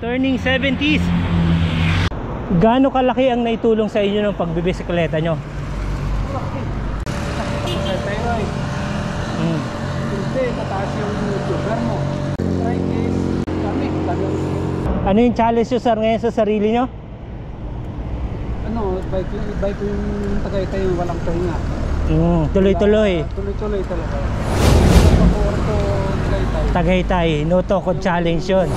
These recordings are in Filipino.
Turning 70s. Gaano kalaki ang naitulong sa inyo ng pagbibisikleta nyo? Kasi mataas yung sugar mo. Try case, kami. Ano yung challenge nyo sir ngayon sa sarili nyo? Ano, bike yung Tagaytay yung walang pahinga. Tuloy-tuloy. Tuloy-tuloy talaga. Porto, Tagaytay. Tagaytay, no tokod challenge yun.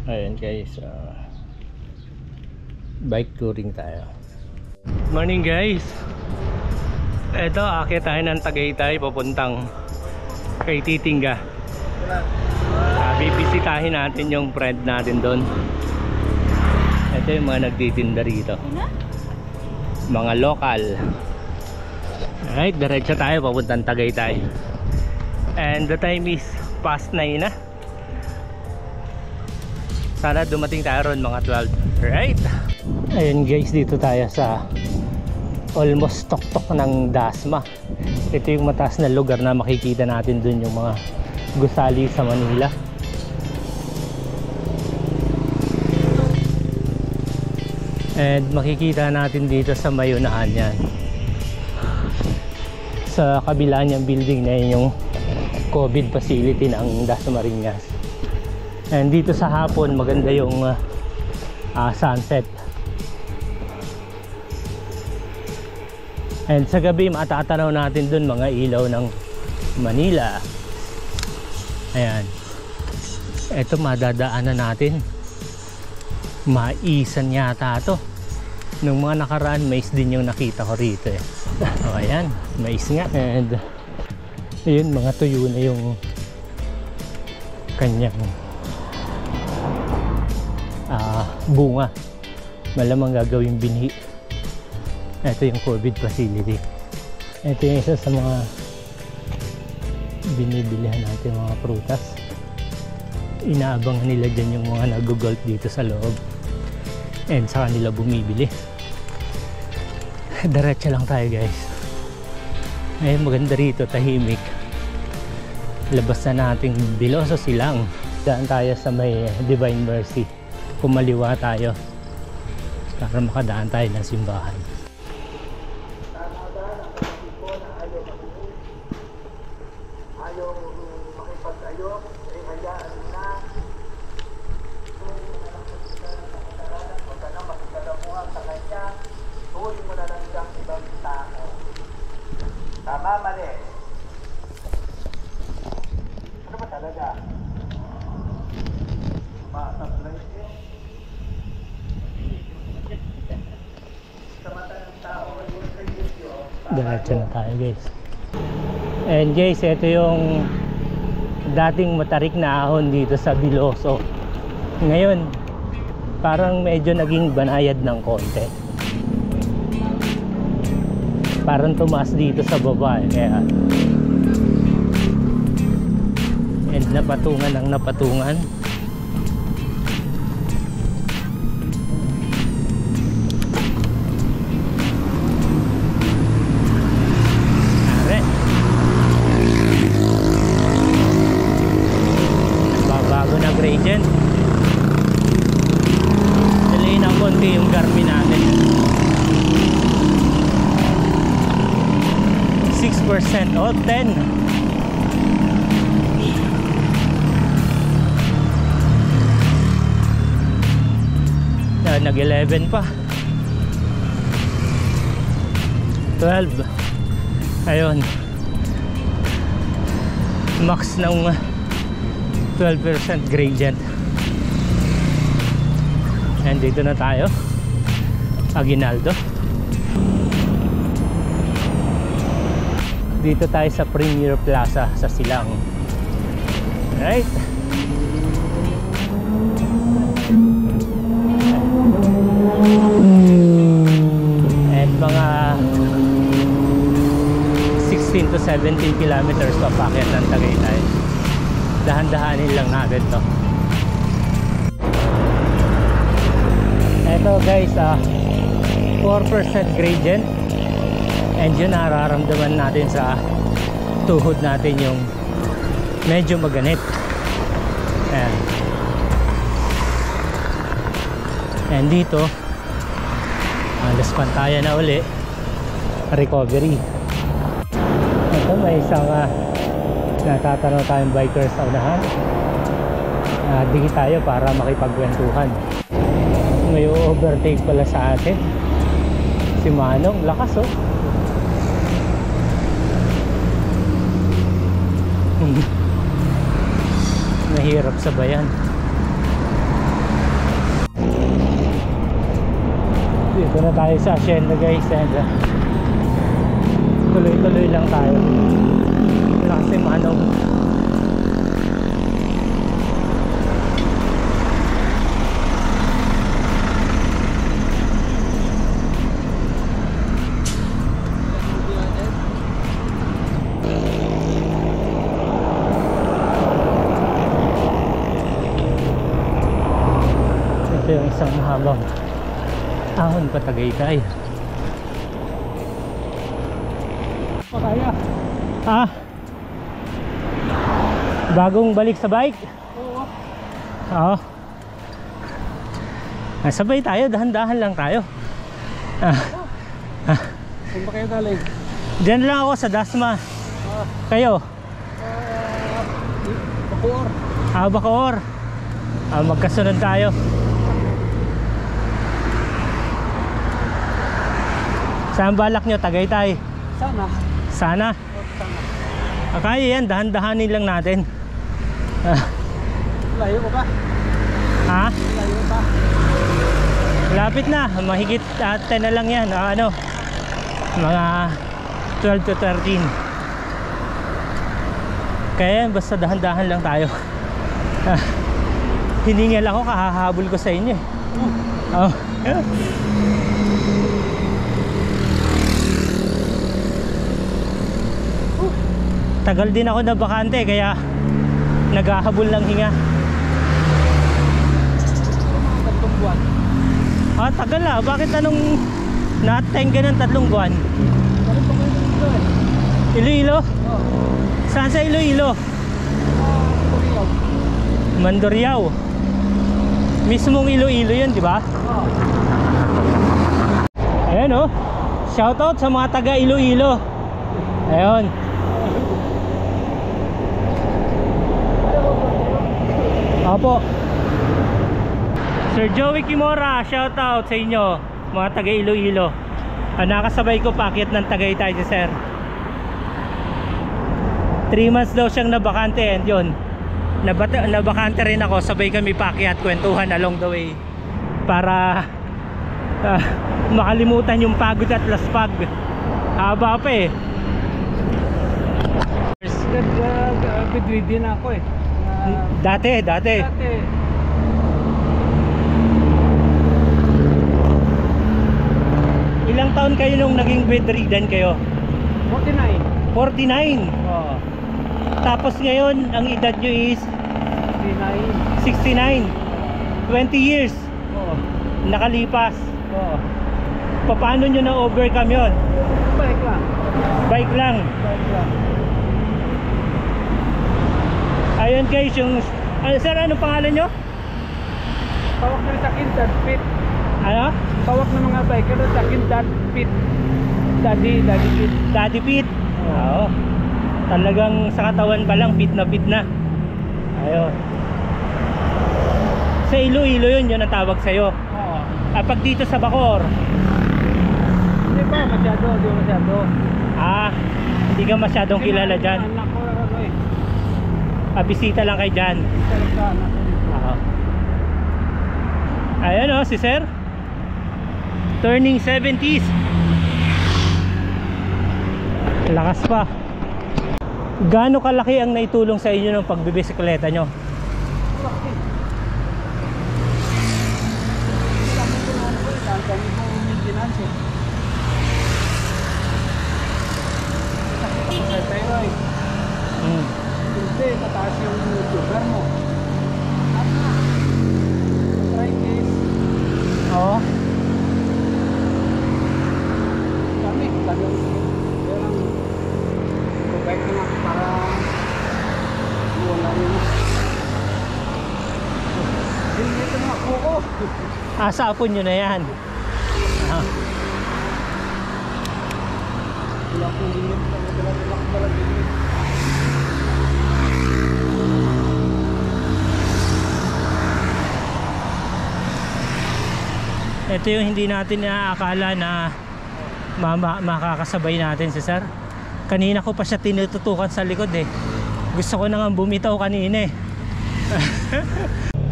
Ayan guys, bike touring tayo. Morning guys. Ito, akit tayo ng Tagaytay papuntang kay Titingga. Bibisitahin natin yung friend natin doon. Ito yung mga nagtitinda rito, mga local. Alright, diretso tayo papuntang Tagaytay. And the time is past 9 na. Sana dumating tayo ron mga 12. Alright. Ayun guys, dito tayo sa almost tuktok ng Dasma. Ito yung mataas na lugar na makikita natin dun yung mga gusali sa Manila. And makikita natin dito sa mayunahan yan. Sa kabila niyang building na yun yung COVID facility ng Dasmariñas. And dito sa hapon maganda yung sunset. And sa gabi matatanaw natin dun mga ilaw ng Manila. Ayan. Ito madadaanan natin. Maisan yata to. Nung mga nakaraan mais din yung nakita ko rito eh. O ayan, mais nga. And ayun, mga tuyo na yung kanyang bunga. Malamang gagawing binhi. Ito yung COVID facility. Ito yung isa sa mga binibilihan natin mga prutas. Inaabangan nila dyan yung mga nag-golf dito sa loob. And sa kanila bumibili. Diretso lang tayo guys. Ayun, maganda rito, tahimik. Labas na nating Biloso Silang. Daan tayo sa may Divine Mercy. Kumaliwa tayo para makadaan tayo ng simbahan. Tama, mali. Ano ba talaga? Matablay siya. Sa mata ng tao, Diretso na tayo guys. And guys, ito yung dating matarik na ahon dito sa Biloso. Ngayon, parang medyo naging banayad ng konti. Parang tumaas dito sa baba eh, kaya and napatungan ng napatungan. Are babago na gradient. Dali ng konti yung Garmin natin. 6% o 10. Nag-11 pa. 12. Ayun. Max ng 12% gradient. And dito na tayo. Aguinaldo. Dito tayo sa Premier Plaza sa Silang. Right? And mga 16 to 17 kilometers pa paakyat ng Tagaytay. Dahan-dahanin lang natin to. Eto guys, 4% gradient, and yun nararamdaman natin sa tuhod natin yung medyo maganit. Ayan. And dito halos pantayan na uli, recovery. Ito may isang natatanong tayong bikers sa unahan. Dikit tayo para makipagkwentuhan. May overtake pala sa atin si Manong, lakas oh. Nahirap sabayan. Dito na tayo sa Hacienda guys, and tuloy-tuloy lang tayo. Lakas si Manong. Ito yung isang mahabang ahon pa Tagaytay. Pakaya. Bagong balik sa bike? Oo. Oo. Sabay tayo, dahan-dahan lang tayo. Saan ba kayo galing? Diyan lang ako sa Dasma. Kayo? Bacoor. Bacoor. Magkasunod tayo. Saan balak nyo? Tagaytay? Sana. Sana? Kaya yan, dahan-dahanin lang natin. Layo mo ba? Ha? Layo ba? Lapit na, mahigit 10 na lang yan. Ano? Mga 12 to 13. Kaya yan, basta dahan-dahan lang tayo. Hiningal ako, kahahabol ko sa inyo eh. Oh. Tagal din ako na bakante, kaya naghahabol ng hinga. Tatlong buwan. Tagal na. Bakit anong na-attain ka ng 3 buwan? Ano pa kayo dito eh? Iloilo? Oo. Saan sa Iloilo? Kuriyaw. Mandurriao. Mismong Iloilo yun, di ba? Oo. Ayan oh. Shoutout sa mga taga Iloilo. Ayun. Opo. Sir Joey Kimora, shoutout sa inyo, mga taga Iloilo. Nakasabay ko paakyat ng Tagaytay si sir. 3 months daw siyang nabakante, and yun, nabakante rin ako. Sabay kami paakyat, kwentuhan along the way para makalimutan yung pagod at laspag. Haba pa eh. Bedridden ako eh. Dati. Ilang taon kayo nung naging bedridden kayo? 49. 49. Oo. Tapos ngayon ang edad nyo is 69. 20 years Oo. nakalipas. Oo. Paano nyo na-overcome yun? Bike lang. Bike lang. Bike lang. Ayun guys, yung sir, anong pangalan nyo? Tawag na sa akin, Dad Pit. Ano? Tawag ng mga biker sa akin, Dad Pit. Daddy Pit. Daddy Pit. Oo. Talagang sa katawan pa lang, pit na. Ayun. Sa Iloilo yun ang tawag sa'yo. Oo. Pag dito sa Bacoor? Hindi pa, masyado. Hindi ka masyadong kilala dyan. Anak ko, ano eh. Bisita lang kay dyan. Talaga, anak ko. Oo. Ayan o, si sir. Turning 70s. Lakas pa. Gaano kalaki ang naitulong sa inyo ng pagbibisikleta nyo? Laki. Dami ko naman po, dami ko maintenance eh. Sakit ako sa thyroid. Hindi, mataas yung sugar mo. Arthritis. Oo. Sa apo nyo na yan. Ah. Wala akong limit. Wala akong balang limit. Ito yung hindi natin inaakala na makakasabay natin si sir. Kanina ko pa siya tinututukan sa likod eh. Gusto ko na nga bumitaw kanina eh.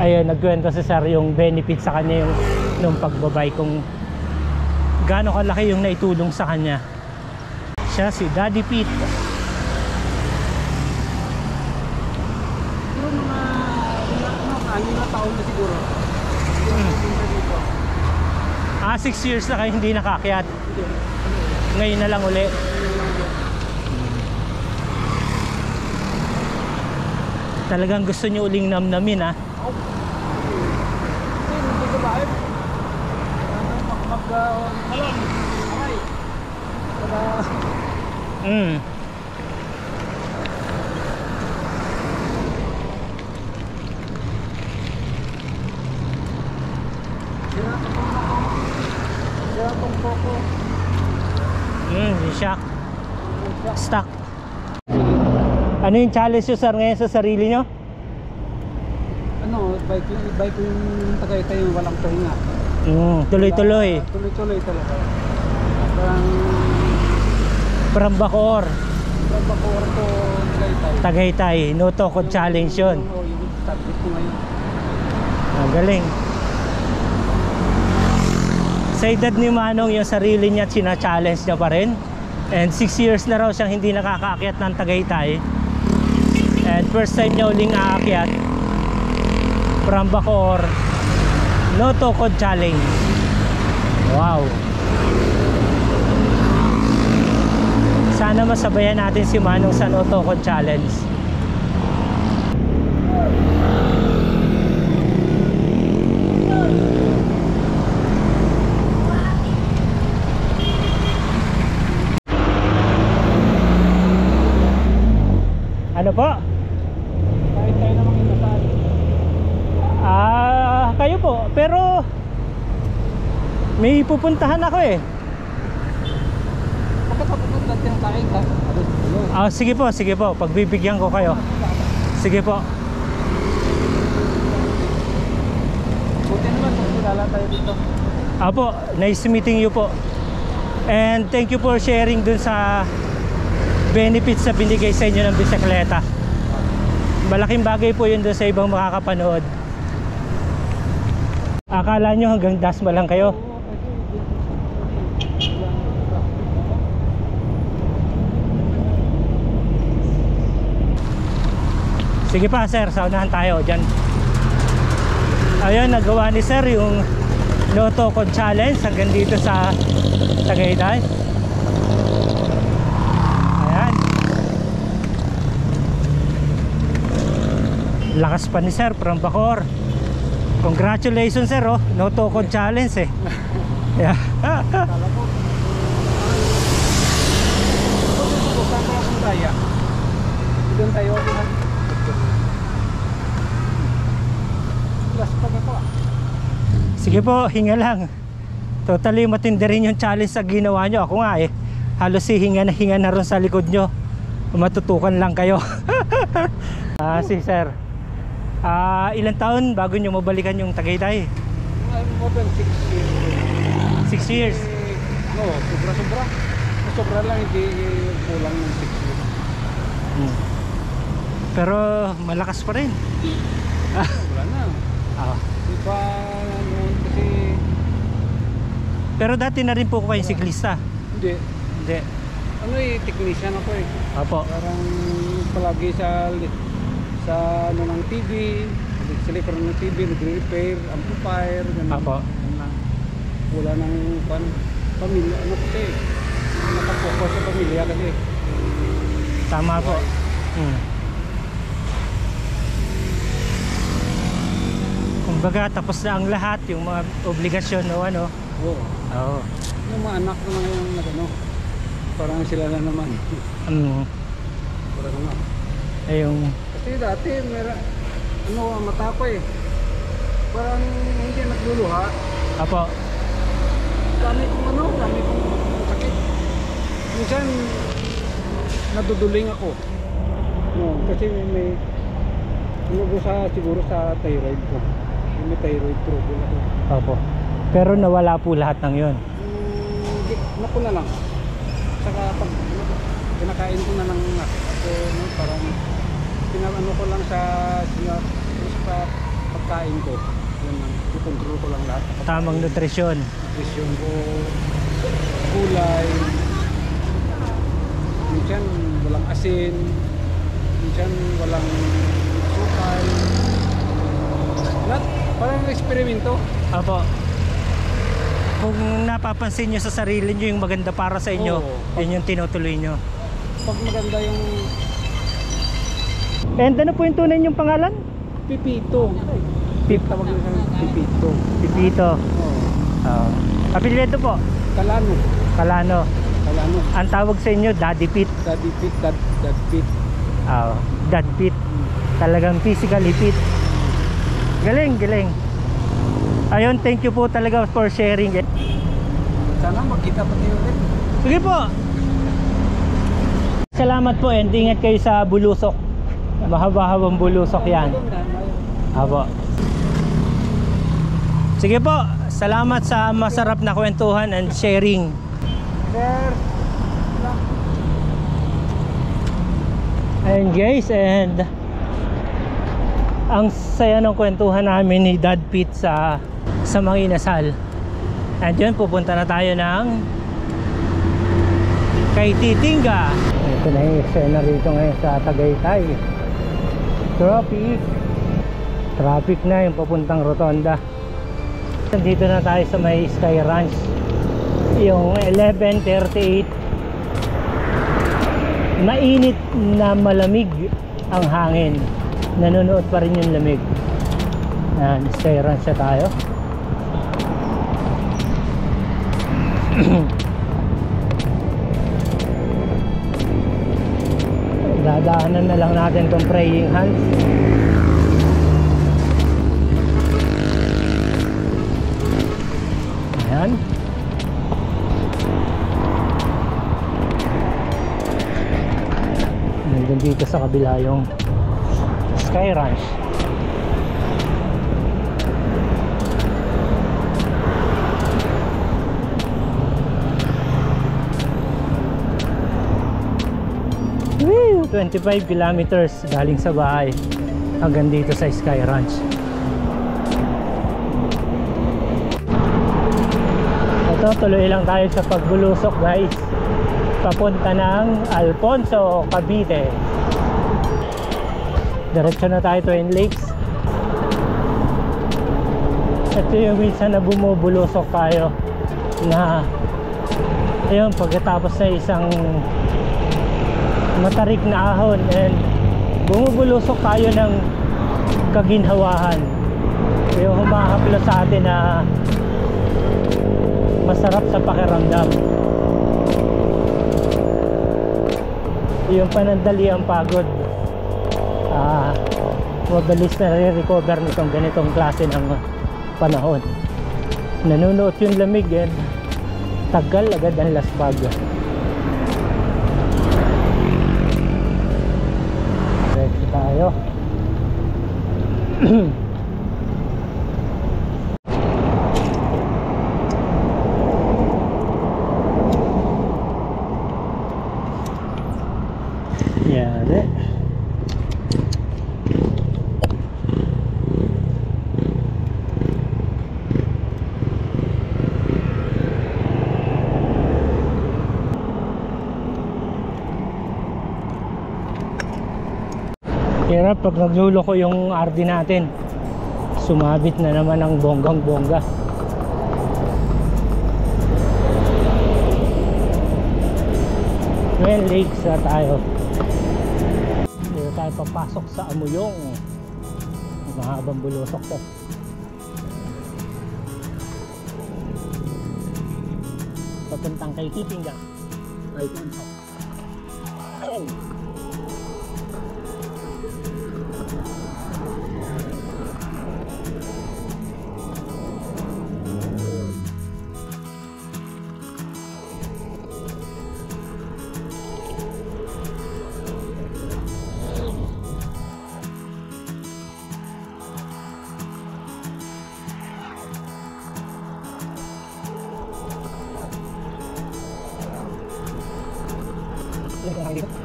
Ayun, nagkwento si sir yung benefit sa kanya yung nung pagbabay, kung gaano kalaki yung naitulong sa kanya. Siya si Daddy Pete. Siguro mga 6 na taon na siguro. 6 years na kayo hindi nakaakyat. Ngayon na lang uli. Talagang gusto nyo uling namnamin ha. Hindi ko ba eh. Halon. Aray. Shock. Stuck. Ano yung challenge nyo sir ngayon sa sarili nyo? Ano, bike yung Tagaytay yung walang pahinga. Tuloy-tuloy. Tuloy-tuloy talaga. From Bacoor, Bacoor to Tagaytay, no tokod challenge yun. Yung target ko ngayon. Galing. Sa edad ni Manong yung sarili niya sina-challenge niya pa rin. And 6 years na raw siyang hindi nakakaakyat ng Tagaytay. And first time niya uling aakyat from Bacoor, no tokod challenge. Wow. Sana masabayan natin si Manong sa no tokod challenge. Ano po? Kahit tayo namang inasal. Kayo po, pero may pupuntahan ako eh. Pagkatapos natin ang kain ka. Sige po, pagbibigyan ko kayo. Sige po. Buti naman kung kilala tayo dito. Apo, nice meeting you po. And thank you for sharing dun sa benefits na binigay sa inyo ng bisikleta. Malaking bagay po yun dun sa ibang makakapanood. Akala nyo hanggang Dasma lang kayo. Sige pa sir, saunahan tayo dyan. Ayun, nagawa ni sir yung no tokod challenge hanggang dito sa Tagaytay. Ayan. Lakas pa ni sir from Bacoor. Congratulations sir, oh, no tokod challenge eh. Yeah. Doon tayo. Sige po, hinga lang. Totally matindi rin yung challenge sa ginawa nyo. Ako nga eh, halos hinga na rin sa likod nyo. Matutukan lang kayo. Si sir, ilang taon bago nyo mabalikan yung Tagaytay? More than 6 years. 6 years? No, sobra-sobra. Sobra lang, hindi kulang ng 6 years. Pero malakas pa rin. Wala na. Diba noon kasi... Pero dati na rin po ko kayong siklista. Hindi. Ano technician ako eh. Apo. Parang palagi sa ano ng TV, nag-siliper ng TV, nag-repair, amplifier, ganun. Apo. Wala ng pamilya, ano kasi, nakapokus sa pamilya kasi. Tama po. Kumbaga tapos na ang lahat, yung mga obligasyon o ano. Oo. Yung mga anak na ngayon nagano, parang sila na naman. Parang ano. Yung Kasi dati, ang mata ko eh. Parang hindi nagluluha. Apo. Dami kong sakit. Minsan, naduduling ako. No, kasi may siguro sa thyroid ko. May thyroid trouble ako. Opo. Pero nawala po lahat ng yon. Naku na lang. Saka pag kinakain ko na lang ako, no, parang pinano ko lang sa pagkain ko. Yun lang, i-control ko lang lahat. Tamang nutrisyon. Nutrition ko, kulay. Minsan walang asin, minsan walang sukal. Lahat, parang eksperimento. Opo. Kung napapansin nyo sa sarili nyo yung maganda para sa inyo, Oo. yun yung tinutuloy nyo. Pag maganda yung And ano po yung tunay yung pangalan? pipito. Tawag nila sa pipito. Pipito. Oo. Apelyido po? Kalano. Kalano. Kalano. Ang tawag sa inyo, Daddy Pit. Daddy pit, dad pit. Dad Pit. Talagang physically fit. Galing, galing. Ayun, thank you po talaga for sharing it. Sana magkita pati ulit. Sige po. Salamat po and ingat kayo sa bulusok. Mahaba-habang bulusok yan. Apo. Sige po. Salamat sa masarap na kwentuhan and sharing. Sir. Ayun guys, and ang saya ng kwentuhan namin ni Dad Pete sa mga inasal. And yun, pupunta na tayo ng kay Titinga. Ito na yung eksena rito ngayon sa Tagaytay. Traffic na yung papuntang Rotonda. Dito na tayo sa may Sky Ranch. Yung 11:38. Mainit na malamig ang hangin. Nanonood pa rin yung lamig. Yan, Sky Ranch na tayo. Dadaanan na lang natin tong praying hands. Ayan. Nandun dito sa kabila yung Sky Ranch. Woo! 25 kilometers galing sa bahay hanggang dito sa Sky Ranch. Ito, tuloy lang tayo sa pagbulusok guys, papunta ng Alfonso, Cavite. Diretso na tayo Twin Lakes. Ito yung minsan na bumubulusok tayo na ayun, pagkatapos na isang matarik na ahon and bumubulusok tayo ng kaginhawahan. Yung humahaplo sa atin na masarap sa pakiramdam. Yung panandali ang pagod. Mabilis na re-recover nitong ganitong klase ng panahon. Nanunuot yung lamig and tagal agad ang laspag. Ready tayo. Yari. Hirap pag nagluloko yung RD natin. Sumabit na naman ang bonggang bongga. Well, lakes na tayo. Dito tayo papasok sa Amuyong. Mahabang bulusok to. Papuntang kay Titinga. Right on top. dito.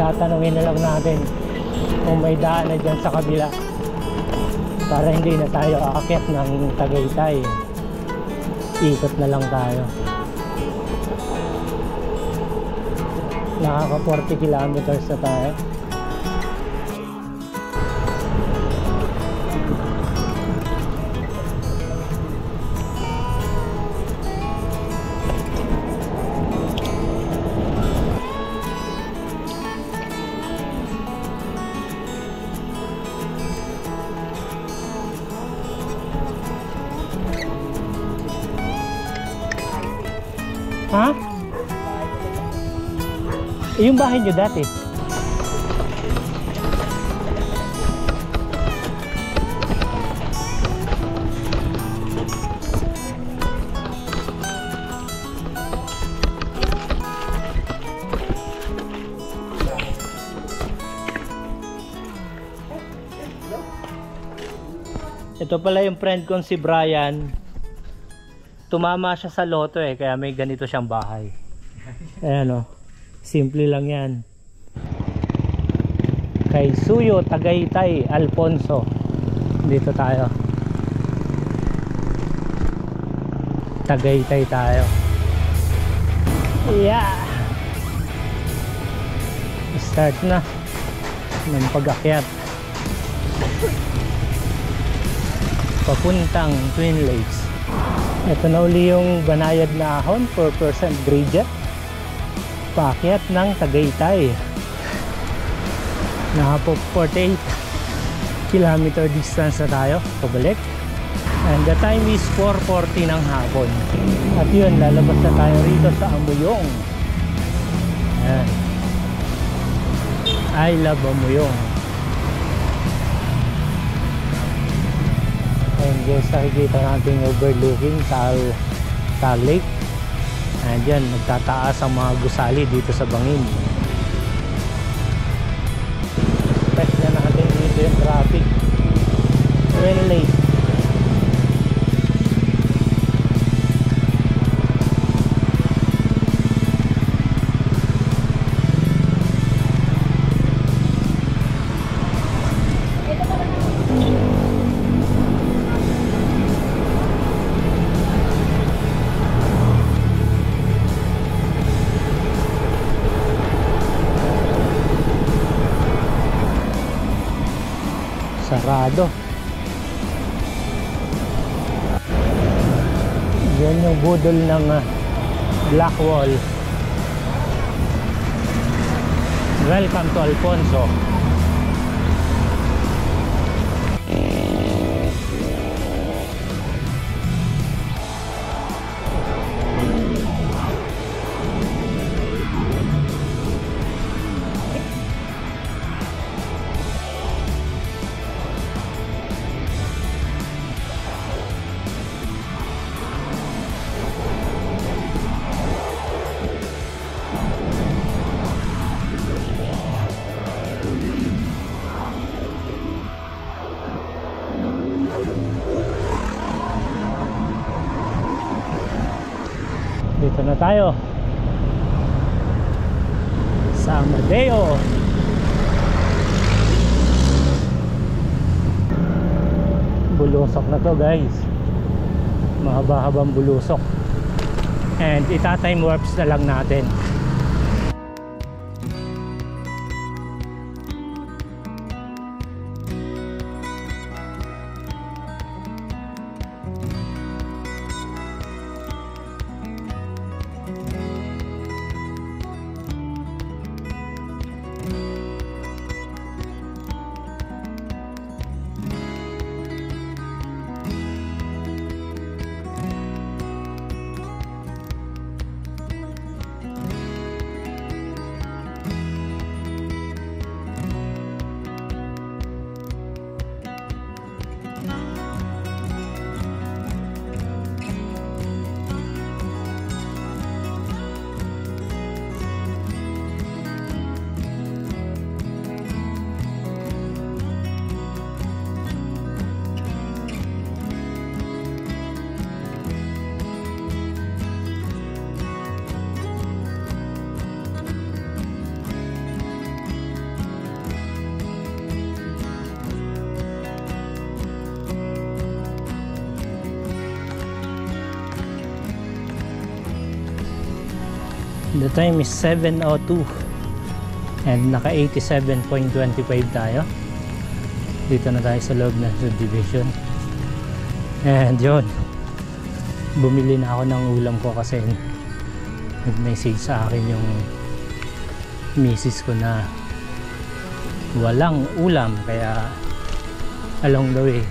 Tatanungin na lang natin kung may daan na dyan sa kabila para hindi na tayo aakyat ng Tagaytay. Ikot na lang tayo. Nakaka 40 kilometers na tayo. Ha? Yung bahay nyo dati? Ito pala yung friend kong si Brian. Tumama siya sa loto kaya may ganito siyang bahay. Ayan o. Simple lang yan. Kay Suyo Tagaytay Alfonso. Dito tayo. Tagaytay tayo. Yeah! Start na ng pag-akyat. Papuntang Twin Lakes. Ito na uli yung Banayad na Ahon 4% gradient. Paakyat ng Tagaytay. Naka 48 kilometer distance na tayo pabalik. And the time is 4:40 ng hapon. At yun, lalabas na tayo rito sa Amuyong. Ayan. I love Amuyong. And guys, nakikita natin overlooking Tal Lake. And yan, nagtataas ang mga gusali dito sa bangin. Test na natin dito yung traffic. Twin Lake. Sarado. Yan yung budol ng Blackwall. Welcome to Alfonso. Dito na tayo sa Amadeo. Bulusok na to guys, mahaba-habang bulusok, and ita-time warps na lang natin. The time is 7:02 and naka 87.25 tayo. Dito na tayo sa loob ng subdivision. And yun, bumili na ako ng ulam ko kasi nag-message sa akin yung misis ko na walang ulam, kaya along the way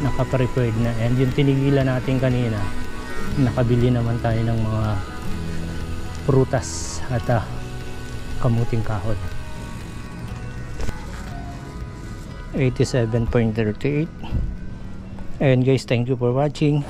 naka-prepared na. And yung tinigilan natin kanina, nakabili naman tayo ng mga prutas at kamuting kahoy. 87.38. And guys, thank you for watching.